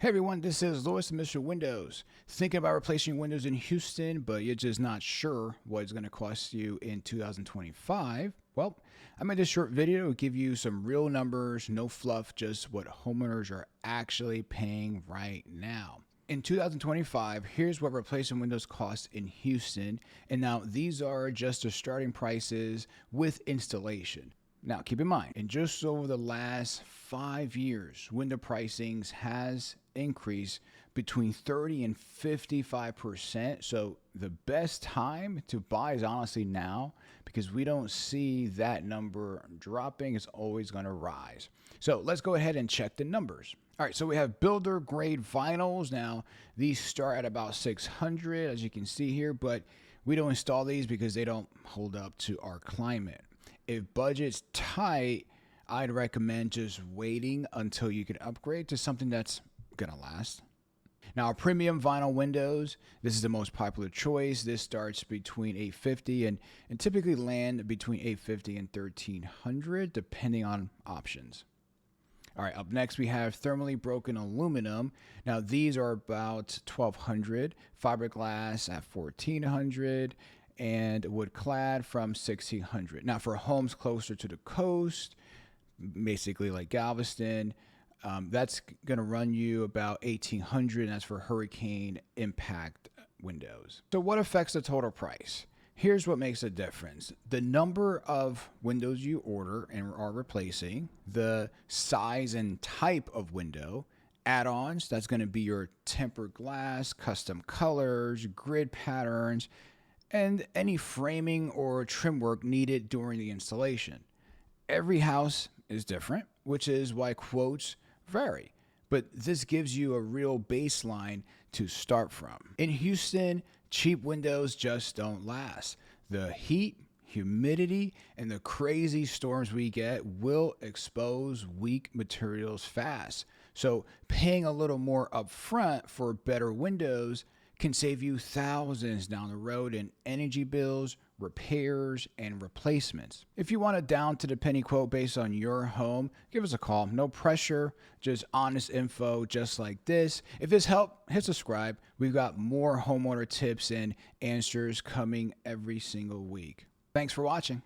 Hey everyone, this is Louis and Mr. Windows. Thinking about replacing windows in Houston, but you're just not sure what it's going to cost you in 2025? Well, I made this short video to give you some real numbers, no fluff, just what homeowners are actually paying right now. In 2025, here's what replacing windows costs in Houston, and now these are just the starting prices with installation. Now, keep in mind, in just over the last 5 years, window pricings has increased between 30 and 55%. So the best time to buy is honestly now because we don't see that number dropping. It's always going to rise. So let's go ahead and check the numbers. All right, so we have builder grade vinyls. Now, these start at about 600, as you can see here, but we don't install these because they don't hold up to our climate. If budget's tight, I'd recommend just waiting until you can upgrade to something that's gonna last. Now, premium vinyl windows, this is the most popular choice. This starts between $850 and typically land between $850 and $1,300 depending on options. All right, up next we have thermally broken aluminum. Now these are about $1,200, fiberglass at $1,400, and wood-clad from $1,600. Now for homes closer to the coast, basically like Galveston, that's going to run you about $1,800, and that's for hurricane impact windows. So what affects the total price? Here's what makes a difference. The number of windows you order and are replacing, the size and type of window, add-ons, that's going to be your tempered glass, custom colors, grid patterns, and any framing or trim work needed during the installation. Every house is different, which is why quotes vary, but this gives you a real baseline to start from. In Houston, cheap windows just don't last. The heat, humidity, and the crazy storms we get will expose weak materials fast. So paying a little more upfront for better windows can save you thousands down the road in energy bills, repairs, and replacements. If you want a down to the penny quote based on your home, give us a call. No pressure, just honest info just like this. If this helped, hit subscribe. We've got more homeowner tips and answers coming every single week. Thanks for watching.